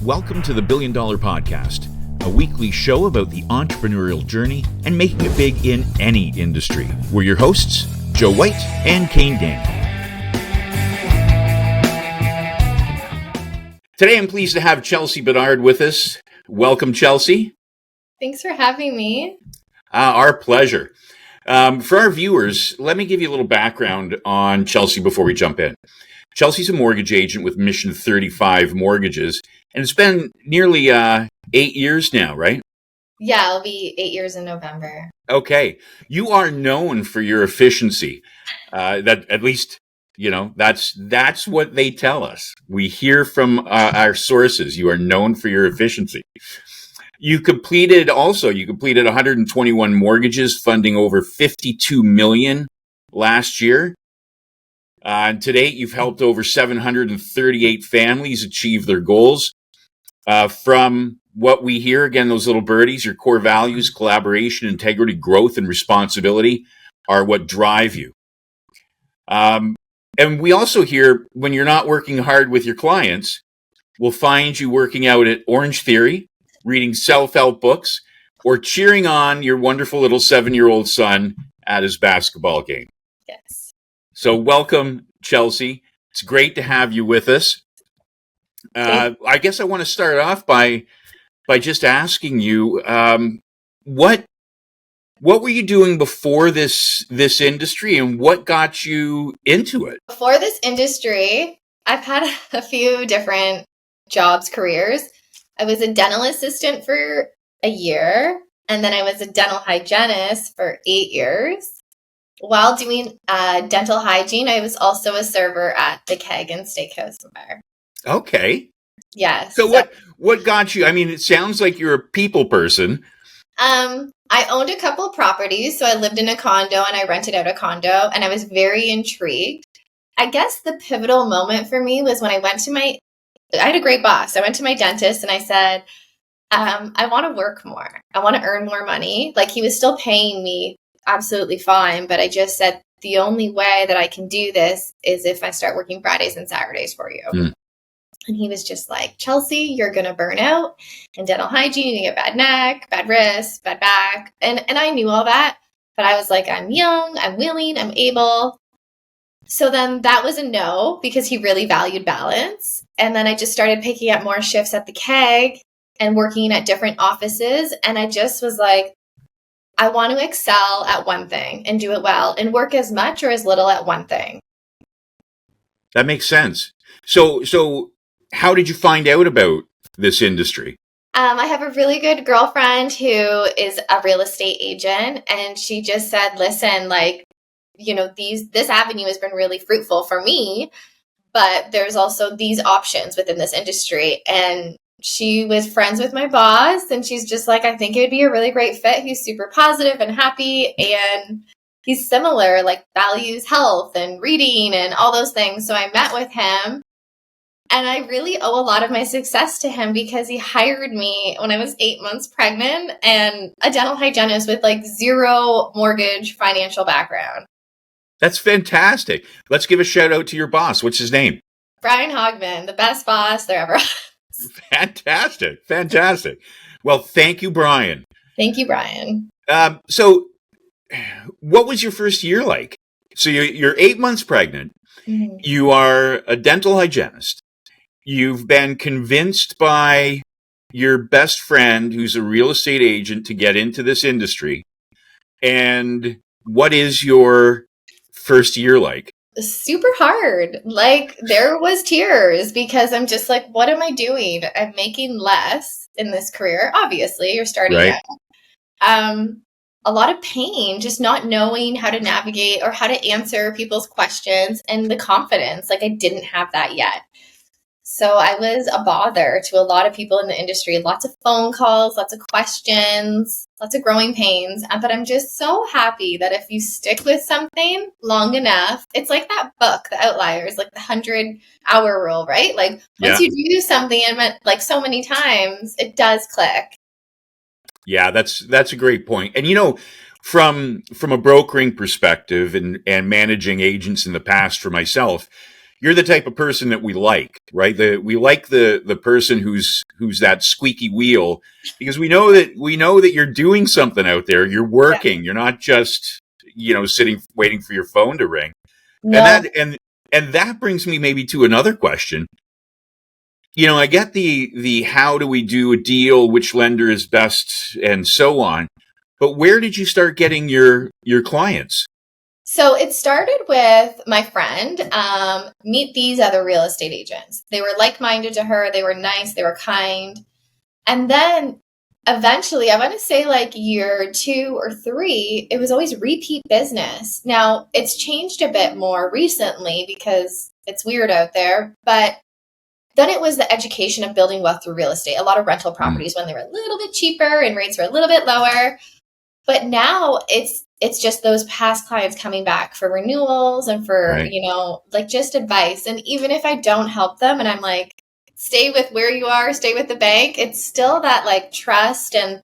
Welcome to the $1 Billion Podcast, a weekly show about the entrepreneurial journey and making it big in any industry. We're your hosts, Joe White and Kane Daniel. Today I'm pleased to have Chelsea Bedard with us. Welcome, Chelsea. Thanks for having me. Our pleasure. For our viewers, let me give you a little background on Chelsea before we jump in. Chelsea's a mortgage agent with Mission 35 Mortgages, and it's been nearly 8 years now, right? Yeah, it'll be 8 years in November. Okay. You are known for your efficiency. That at least, that's what they tell us. We hear from our sources. You are known for your efficiency. You completed 121 mortgages, funding over $52 million last year. And to date, you've helped over 738 families achieve their goals. From what we hear, again, those little birdies, your core values, collaboration, integrity, growth, and responsibility are what drive you. And we also hear when you're not working hard with your clients, we'll find you working out at Orange Theory, reading self-help books, or cheering on your wonderful little 7-year-old son at his basketball game. Yes. So welcome, Chelsea. It's great to have you with us. I guess I want to start off by just asking you, what were you doing before this industry, and what got you into it? Before this industry, I've had a few different jobs, careers. I was a dental assistant for a year, and then I was a dental hygienist for 8 years. While doing dental hygiene, I was also a server at the Keg and Steakhouse and Bar. Okay. Yes. So what got you? I mean, it sounds like you're a people person. I owned a couple properties, so I lived in a condo and I rented out a condo, and I was very intrigued. I guess the pivotal moment for me was when I had a great boss. I went to my dentist and I said, I want to work more. I want to earn more money. Like, he was still paying me absolutely fine, but I just said, the only way that I can do this is if I start working Fridays and Saturdays for you. And he was just like, Chelsea, you're going to burn out in dental hygiene. You get bad neck, bad wrist, bad back. And I knew all that, but I was like, I'm young, I'm willing, I'm able. So then that was a no, because he really valued balance. And then I just started picking up more shifts at the Keg and working at different offices. And I just was like, I want to excel at one thing and do it well and work as much or as little at one thing. That makes sense. So how did you find out about this industry? I have a really good girlfriend who is a real estate agent, and she just said, listen, this avenue has been really fruitful for me, but there's also these options within this industry. And she was friends with my boss, and she's just like, I think it would be a really great fit. He's super positive and happy, and he's similar, like values health and reading and all those things. So I met with him, and I really owe a lot of my success to him, because he hired me when I was 8 months pregnant and a dental hygienist with zero mortgage financial background. That's fantastic. Let's give a shout out to your boss. What's his name? Brian Hogman, the best boss there ever. Fantastic. Well, thank you, Brian. Thank you, Brian. So what was your first year like? So you're 8 months pregnant. Mm-hmm. You are a dental hygienist. You've been convinced by your best friend, who's a real estate agent, to get into this industry. And what is your first year like? Super hard. There was tears, because I'm just like, what am I doing? I'm making less in this career. Obviously, you're starting out. A lot of pain, just not knowing how to navigate or how to answer people's questions, and the confidence. I didn't have that yet. So I was a bother to a lot of people in the industry. Lots of phone calls, lots of questions, lots of growing pains. But I'm just so happy that if you stick with something long enough, it's like that book, The Outliers, like the 100-hour rule, right? Once you do something so many times, it does click. Yeah, that's a great point. And from a brokering perspective and managing agents in the past for myself, you're the type of person that we like, right? We like the person who's that squeaky wheel, because we know that you're doing something out there. You're working. You're not just, sitting waiting for your phone to ring. No. And that brings me maybe to another question. I get the how do we do a deal, which lender is best, and so on. But where did you start getting your clients? So it started with my friend, meet these other real estate agents. They were like-minded to her. They were nice. They were kind. And then eventually, I want to say like year 2 or 3, it was always repeat business. Now it's changed a bit more recently because it's weird out there, but then it was the education of building wealth through real estate. A lot of rental properties when they were a little bit cheaper and rates were a little bit lower. But now it's just those past clients coming back for renewals and for, Right. like just advice. And even if I don't help them and I'm like, stay with where you are, stay with the bank, it's still that like trust, and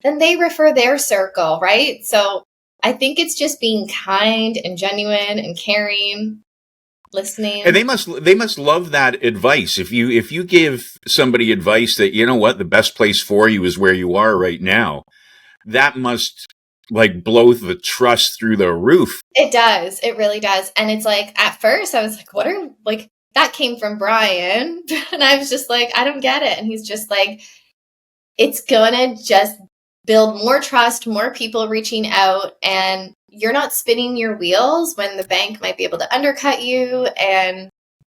then they refer their circle, right? So I think it's just being kind and genuine and caring, listening. And they must love that advice. If you give somebody advice that, the best place for you is where you are right now, that must like blow the trust through the roof. It does. It really does. And it's like, at first I was like, what are, like, that came from Brian. And I was just like, I don't get it. And he's just like, it's going to just build more trust, more people reaching out, and you're not spinning your wheels when the bank might be able to undercut you. And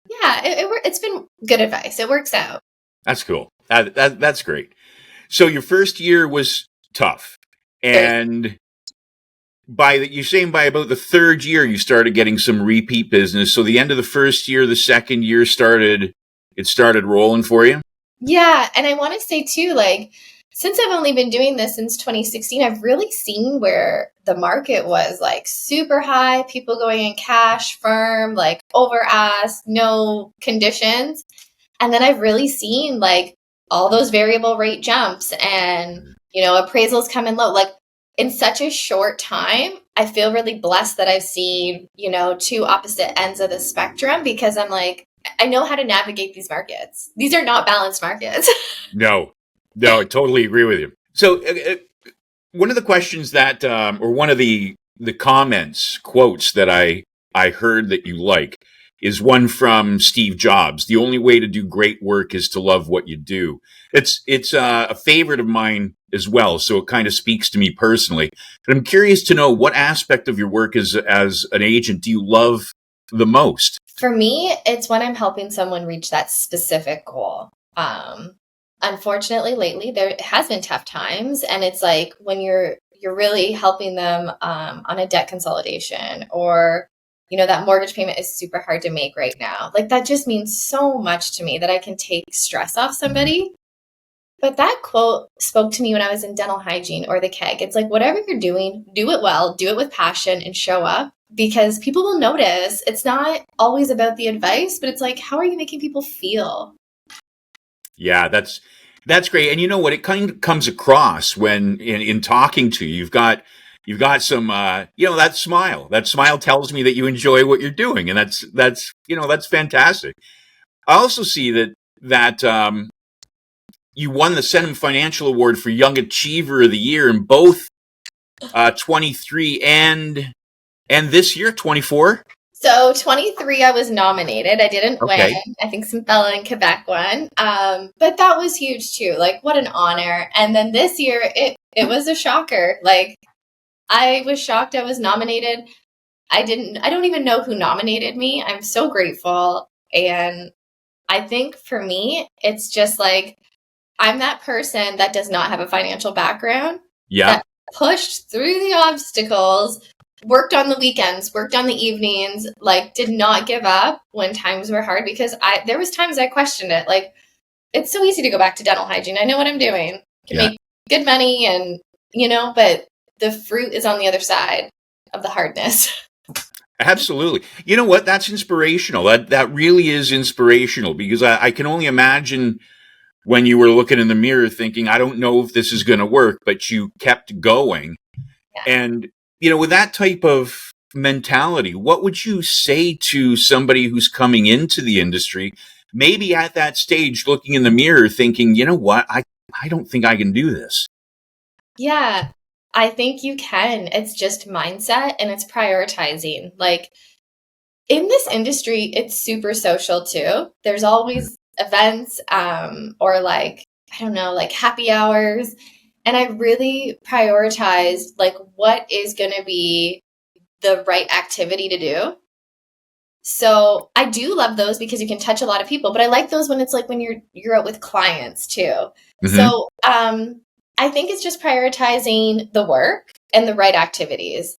yeah, it's been good advice. It works out. That's cool. That's great. So your first year was tough. And by about the third year, you started getting some repeat business. So the end of the first year, the second year started rolling for you. Yeah. And I want to say too, like, since I've only been doing this since 2016, I've really seen where the market was like super high, people going in cash, firm, like over ask, no conditions. And then I've really seen like all those variable rate jumps and, appraisals come in low. Like in such a short time, I feel really blessed that I've seen, 2 opposite ends of the spectrum, because I'm like, I know how to navigate these markets. These are not balanced markets. No, I totally agree with you. So one of the questions that, or one of the quotes that I heard that you like is one from Steve Jobs. The only way to do great work is to love what you do. It's a favorite of mine as well, so it kind of speaks to me personally. But I'm curious to know, what aspect of your work as an agent do you love the most? For me, it's when I'm helping someone reach that specific goal. Unfortunately, lately there has been tough times, and it's like when you're really helping them on a debt consolidation, or that mortgage payment is super hard to make right now. Like that just means so much to me that I can take stress off somebody. But that quote spoke to me when I was in dental hygiene or the keg. It's like, whatever you're doing, do it well, do it with passion, and show up, because people will notice. It's not always about the advice, but it's like, how are you making people feel? Yeah, that's great. And you know what? It kind of comes across when in talking to you, you've got some, that smile. That smile tells me that you enjoy what you're doing, and that's fantastic. I also see that you won the Senham Financial Award for Young Achiever of the Year in both 23 and this year, 24. So 23, I was nominated. I didn't Okay. win. I think some fella in Quebec won. But that was huge too. Like, what an honor. And then this year, it was a shocker. Like, I was shocked I was nominated. I don't even know who nominated me. I'm so grateful. And I think for me, it's just like, I'm that person that does not have a financial background. Yeah. That pushed through the obstacles, worked on the weekends, worked on the evenings, like did not give up when times were hard, because there was times I questioned it. Like, it's so easy to go back to dental hygiene. I know what I'm doing. Can make good money, and but the fruit is on the other side of the hardness. Absolutely. You know what? That's inspirational. That really is inspirational, because I can only imagine when you were looking in the mirror thinking, I don't know if this is going to work, but you kept going. Yeah. And, with that type of mentality, what would you say to somebody who's coming into the industry, maybe at that stage, looking in the mirror, thinking, you know what, I don't think I can do this? Yeah, I think you can. It's just mindset and it's prioritizing. Like in this industry, it's super social too. There's always events or like, I don't know, like happy hours. And I really prioritize like what is going to be the right activity to do. So I do love those because you can touch a lot of people, but I like those when it's like when you're out with clients too. Mm-hmm. So I think it's just prioritizing the work and the right activities.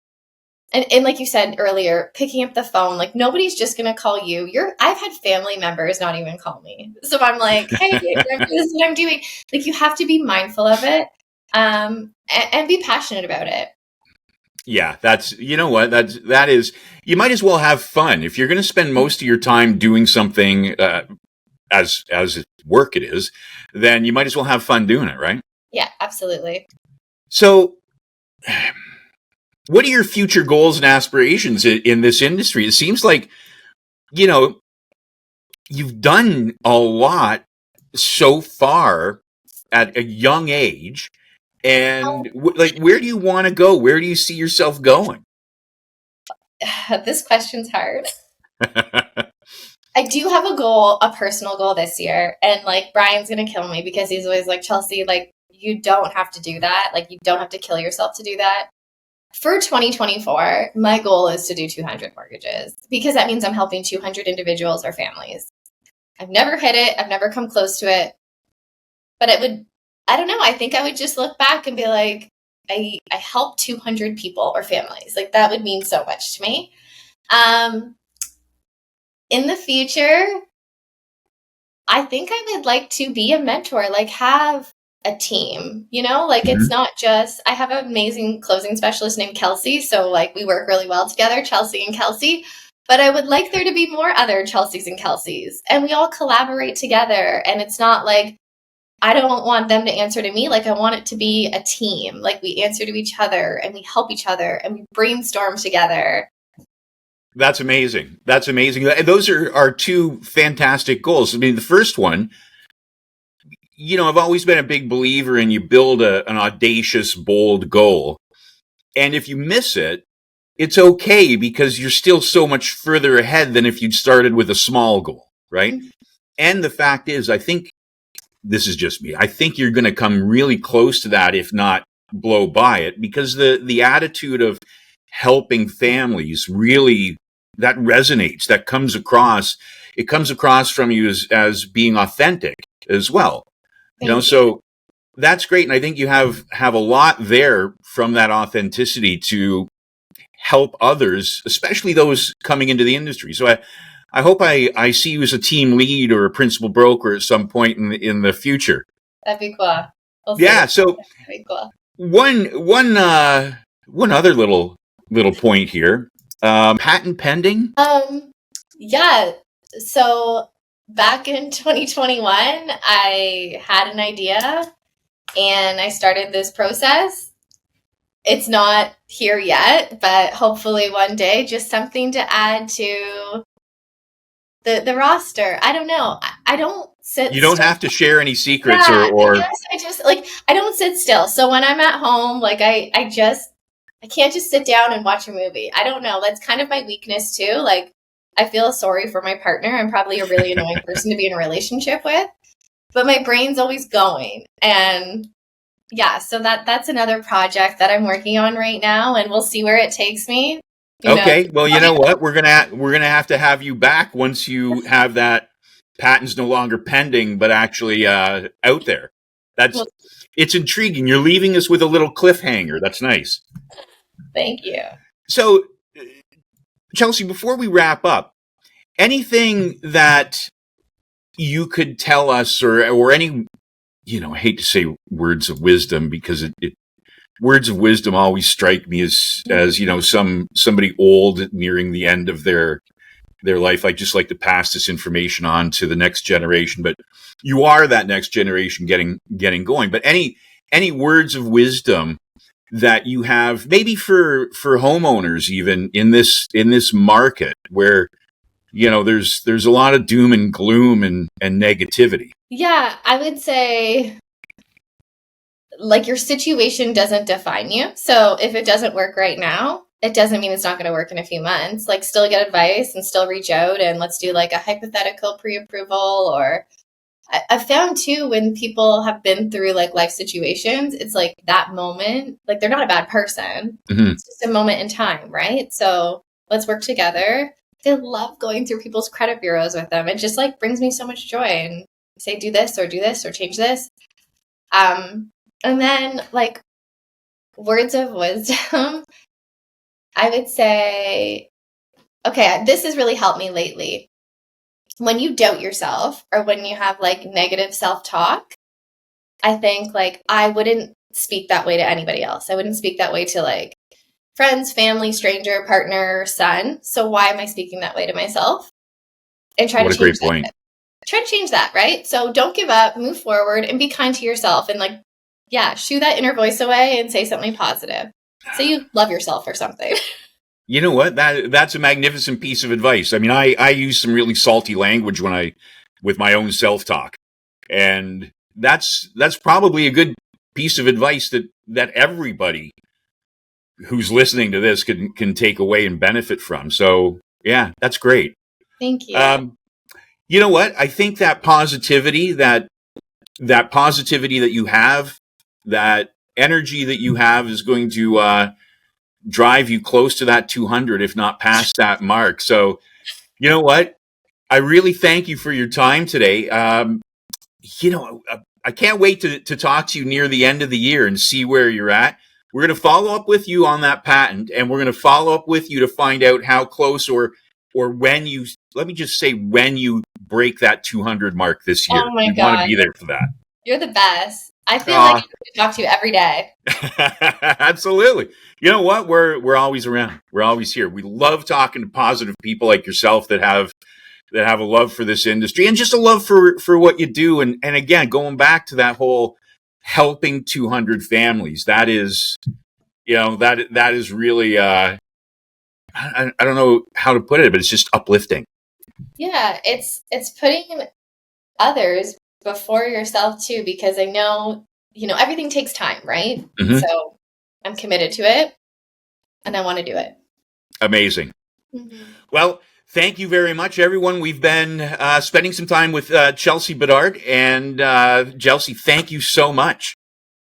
And like you said earlier, picking up the phone, like nobody's just going to call you. I've had family members not even call me. So I'm like, hey, this is what I'm doing. Like you have to be mindful of it and be passionate about it. Yeah, that's, you know what, that is, you might as well have fun. If you're going to spend most of your time doing something as work it is, then you might as well have fun doing it, right? Yeah, absolutely. So what are your future goals and aspirations in this industry? It seems like, you know, you've done a lot so far at a young age. And like, where do you want to go? Where do you see yourself going? This question's hard. I do have a goal, a personal goal this year. And like, Brian's going to kill me because he's always like, Chelsea, like, you don't have to do that. Like, you don't have to kill yourself to do that. For 2024, my goal is to do 200 mortgages because that means I'm helping 200 individuals or families. I've never hit it. I've never come close to it. But it would, I don't know. I think I would just look back and be like, I helped 200 people or families. Like that would mean so much to me. In the future, I think I would like to be a mentor, like have a team, you know, like it's not just, I have an amazing closing specialist named Kelsey. So like we work really well together, Chelsea and Kelsey, but I would like there to be more other Chelseas and Kelseys and we all collaborate together. And it's not like, I don't want them to answer to me. Like I want it to be a team. Like we answer to each other and we help each other and we brainstorm together. That's amazing. That's amazing. Those are two fantastic goals. I mean, the first one, you know, I've always been a big believer in you build an audacious, bold goal. And if you miss it, it's okay because you're still so much further ahead than if you'd started with a small goal, right? Mm-hmm. And the fact is, I think, this is just me, I think you're going to come really close to that, if not blow by it, because the attitude of helping families really, that resonates, that comes across, it comes across from you as being authentic as well. You know, so that's great. And I think you have a lot there from that authenticity to help others, especially those coming into the industry. So I hope I see you as a team lead or a principal broker at some point in the future. That'd be cool. Yeah. So that'd be cool. One other little point here. Patent pending. Yeah. So back in 2021, I had an idea and I started this process. It's not here yet, but hopefully one day, just something to add to the roster. I don't know. I don't sit. You don't have to share any secrets or. I just like, I don't sit still. So when I'm at home, like I can't just sit down and watch a movie. I don't know. That's kind of my weakness too. Like I feel sorry for my partner. I'm probably a really annoying person to be in a relationship with, but my brain's always going. And yeah, so that's another project that I'm working on right now, and we'll see where it takes me. Okay. Well, you know what? We're gonna have to have you back once you have that patent's no longer pending, but actually out there. It's intriguing. You're leaving us with a little cliffhanger. That's nice. Thank you. So, Chelsea, before we wrap up, anything that you could tell us or any, you know, I hate to say words of wisdom because words of wisdom always strike me as you know, somebody old nearing the end of their life. I just like to pass this information on to the next generation, but you are that next generation getting going. But any words of wisdom that you have, maybe for homeowners, even in this market where, there's a lot of doom and gloom and negativity? Yeah, I would say, like, your situation doesn't define you. So if it doesn't work right now, it doesn't mean it's not going to work in a few months. Like, still get advice and still reach out, and let's do like a hypothetical pre-approval. Or I've found too, when people have been through like life situations, it's like that moment, like they're not a bad person. Mm-hmm. It's just a moment in time, right? So let's work together. I love going through people's credit bureaus with them. It just like brings me so much joy, and say, do this or change this. And then like words of wisdom, I would say, okay, this has really helped me lately. When you doubt yourself or when you have like negative self-talk, I think like I wouldn't speak that way to anybody else. I wouldn't speak that way to like friends, family, stranger, partner, son. So why am I speaking that way to myself? And try What to a great change point. that. Try to change that, right? So don't give up, move forward, and be kind to yourself. And like, yeah, shoo that inner voice away and say something positive. Say you love yourself or something. You know what? That's a magnificent piece of advice. I mean, I use some really salty language with my own self-talk, and that's probably a good piece of advice that everybody who's listening to this can take away and benefit from. So yeah, that's great. Thank you. You know what? I think that positivity, that positivity that you have, that energy that you have, is going to drive you close to that 200, if not past that mark. So, you know what? I really thank you for your time today. I can't wait to talk to you near the end of the year and see where you're at. We're going to follow up with you on that patent, and we're going to follow up with you to find out how close or when you, let me just say, when you break that 200 mark this year. Oh my we God. want to be there for that. You're the best. I feel like I need to talk to you every day. Absolutely. You know what? We're always around. We're always here. We love talking to positive people like yourself that have a love for this industry and just a love for what you do. And again, going back to that whole helping 200 families, that is, that is really, I don't know how to put it, but it's just uplifting. Yeah, it's putting others before yourself too, because I know, everything takes time, right? Mm-hmm. So I'm committed to it and I want to do it. Amazing. Mm-hmm. Well, thank you very much, everyone. We've been spending some time with Chelsea Bedard, and Chelsea, thank you so much.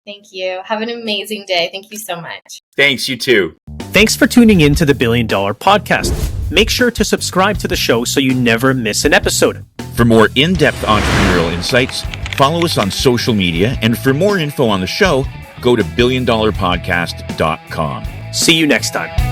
Thank you. Have an amazing day. Thank you so much. Thanks, you too. Thanks for tuning in to the $1 Billion Podcast. Make sure to subscribe to the show so you never miss an episode. For more in-depth entrepreneurial insights, follow us on social media, and for more info on the show, go to billiondollarpodcast.com. See you next time.